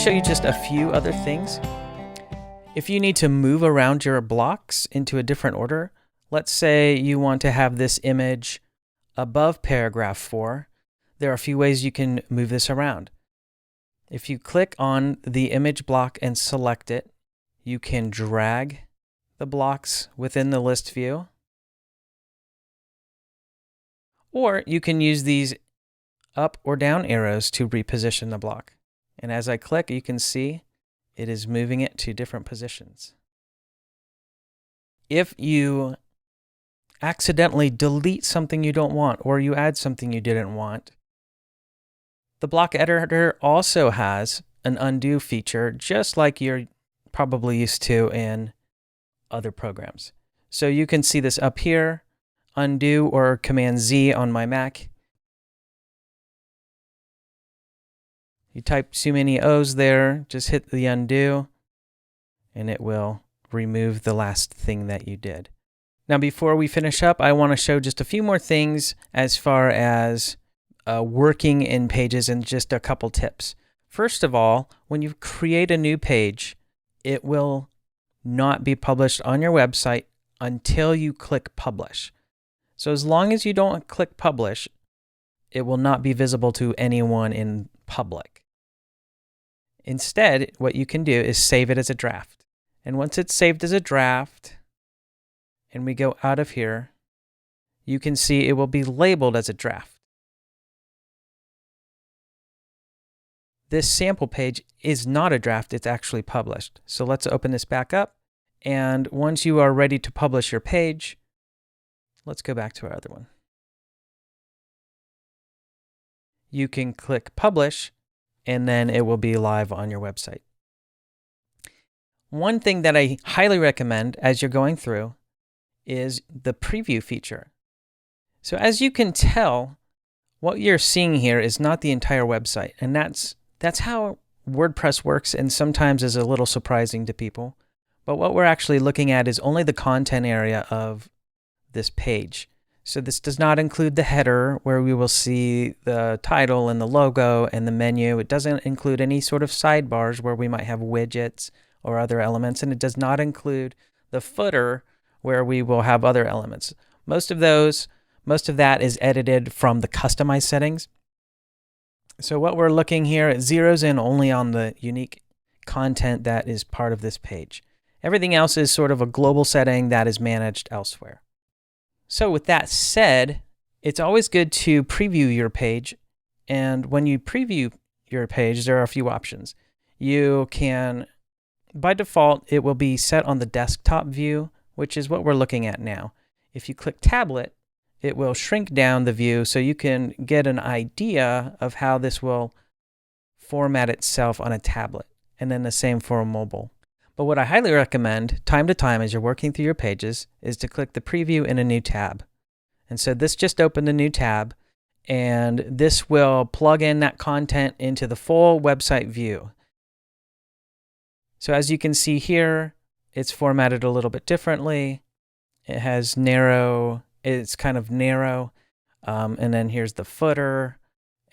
show you just a few other things. If you need to move around your blocks into a different order, let's say you want to have this image above paragraph 4, there are a few ways you can move this around. If you click on the image block and select it, you can drag the blocks within the list view, or you can use these up or down arrows to reposition the block. And as I click, you can see it is moving it to different positions. If you accidentally delete something you don't want, or you add something you didn't want, the block editor also has an undo feature, just like you're probably used to in other programs. So you can see this up here, undo or Command Z on my Mac. You type too many O's there, just hit the undo, and it will remove the last thing that you did. Now, before we finish up, I want to show just a few more things as far as working in Pages and just a couple tips. First of all, when you create a new page, it will not be published on your website until you click Publish. So as long as you don't click Publish, it will not be visible to anyone in public. Instead, what you can do is save it as a draft. And once it's saved as a draft, and we go out of here, you can see it will be labeled as a draft. This sample page is not a draft, it's actually published. So let's open this back up. And once you are ready to publish your page, let's go back to our other one. You can click Publish, and then it will be live on your website. One thing that I highly recommend as you're going through is the preview feature. So as you can tell, what you're seeing here is not the entire website, and that's how WordPress works, and sometimes is a little surprising to people. But what we're actually looking at is only the content area of this page. So this does not include the header, where we will see the title and the logo and the menu. It doesn't include any sort of sidebars where we might have widgets or other elements, and it does not include the footer where we will have other elements. Most of that is edited from the customized settings. So what we're looking here, it zeroes in only on the unique content that is part of this page. Everything else is sort of a global setting that is managed elsewhere. So with that said, it's always good to preview your page. And when you preview your page, there are a few options. You can, by default, it will be set on the desktop view, which is what we're looking at now. If you click tablet, it will shrink down the view so you can get an idea of how this will format itself on a tablet, and then the same for a mobile. But what I highly recommend, time to time as you're working through your pages, is to click the preview in a new tab. And so this just opened a new tab, and this will plug in that content into the full website view. So as you can see here, it's formatted a little bit differently. It has it's kind of narrow, and then here's the footer,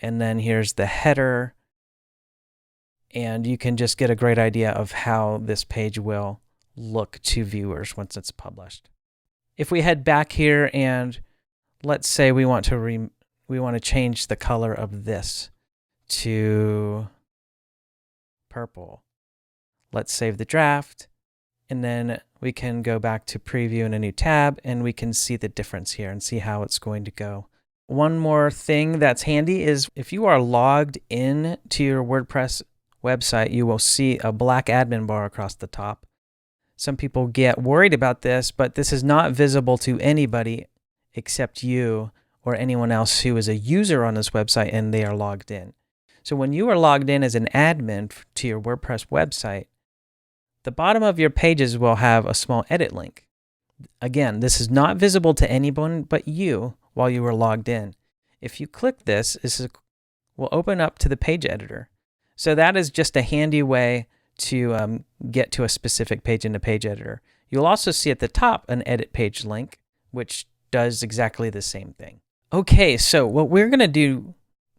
and then here's the header. And you can just get a great idea of how this page will look to viewers once it's published. If we head back here and let's say we want to change the color of this to purple. Let's save the draft, and then we can go back to preview in a new tab, and we can see the difference here and see how it's going to go. One more thing that's handy is if you are logged in to your WordPress website, you will see a black admin bar across the top. Some people get worried about this, but this is not visible to anybody except you or anyone else who is a user on this website and they are logged in. So when you are logged in as an admin to your WordPress website, the bottom of your pages will have a small edit link. Again, this is not visible to anyone but you while you are logged in. If you click this, will open up to the page editor. So that is just a handy way to get to a specific page in the page editor. You'll also see at the top an edit page link, which does exactly the same thing. Okay, so what we're going to do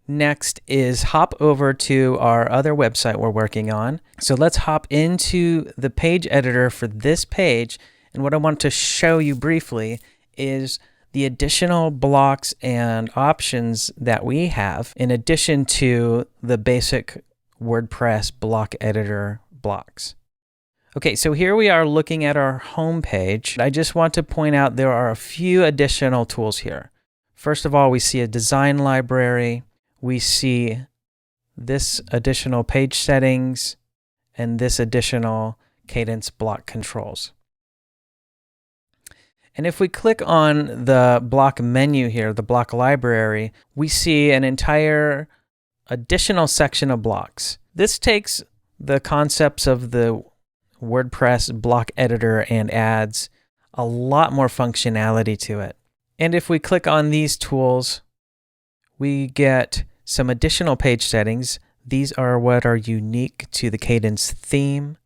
next is hop over to our other website we're working on. So let's hop into the page editor for this page. And what I want to show you briefly is the additional blocks and options that we have in addition to the basic WordPress block editor blocks. Okay, so here we are looking at our home page. I just want to point out there are a few additional tools here. First of all, we see a design library. We see this additional page settings and this additional cadence block controls. And if we click on the block menu here, the block library, we see an entire additional section of blocks. This takes the concepts of the WordPress block editor and adds a lot more functionality to it. And if we click on these tools, we get some additional page settings. These are what are unique to the Kadence theme.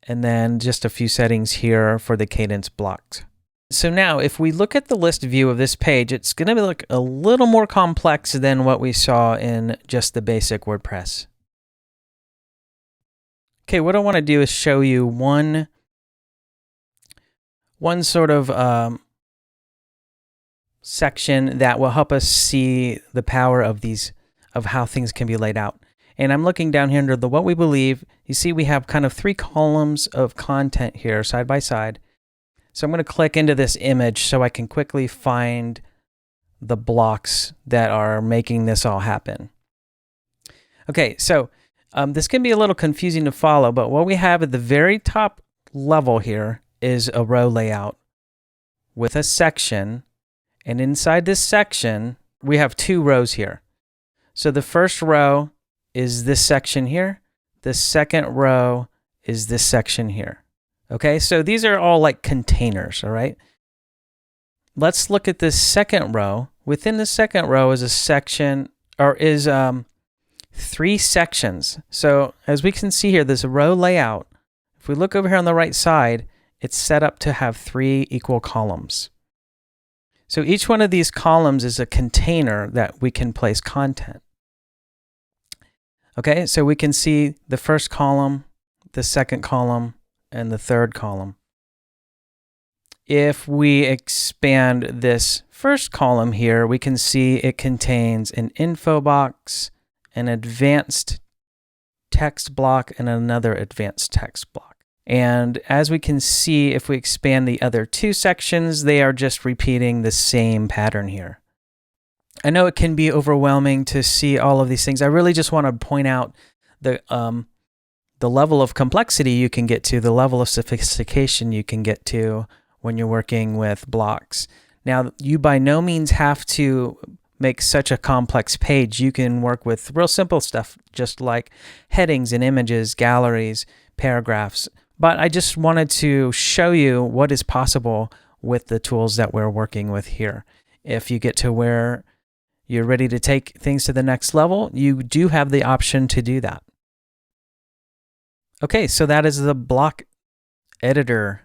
And then just a few settings here for the Kadence blocks. So now if we look at the list view of this page, it's going to look a little more complex than what we saw in just the basic WordPress. Okay, what I want to do is show you one sort of section that will help us see the power of how things can be laid out. And I'm looking down here under the what we believe. You see we have kind of 3 columns of content here side by side. So I'm going to click into this image so I can quickly find the blocks that are making this all happen. Okay, so this can be a little confusing to follow, but what we have at the very top level here is a row layout with a section. And inside this section, we have 2 rows here. So the first row is this section here. The second row is this section here. Okay, so these are all like containers, all right? Let's look at this second row. Within the second row is a section, or is 3 sections. So as we can see here, this row layout, if we look over here on the right side, it's set up to have 3 equal columns. So each one of these columns is a container that we can place content. Okay, so we can see the first column, the second column, and the third column. If we expand this first column here, we can see it contains an info box, an advanced text block, and another advanced text block. And as we can see, if we expand the other 2 sections, they are just repeating the same pattern here. I know it can be overwhelming to see all of these things. I really just want to point out the level of complexity you can get to, the level of sophistication you can get to when you're working with blocks. Now, you by no means have to make such a complex page. You can work with real simple stuff, just like headings and images, galleries, paragraphs. But I just wanted to show you what is possible with the tools that we're working with here. If you get to where you're ready to take things to the next level, you do have the option to do that. Okay, so that is the block editor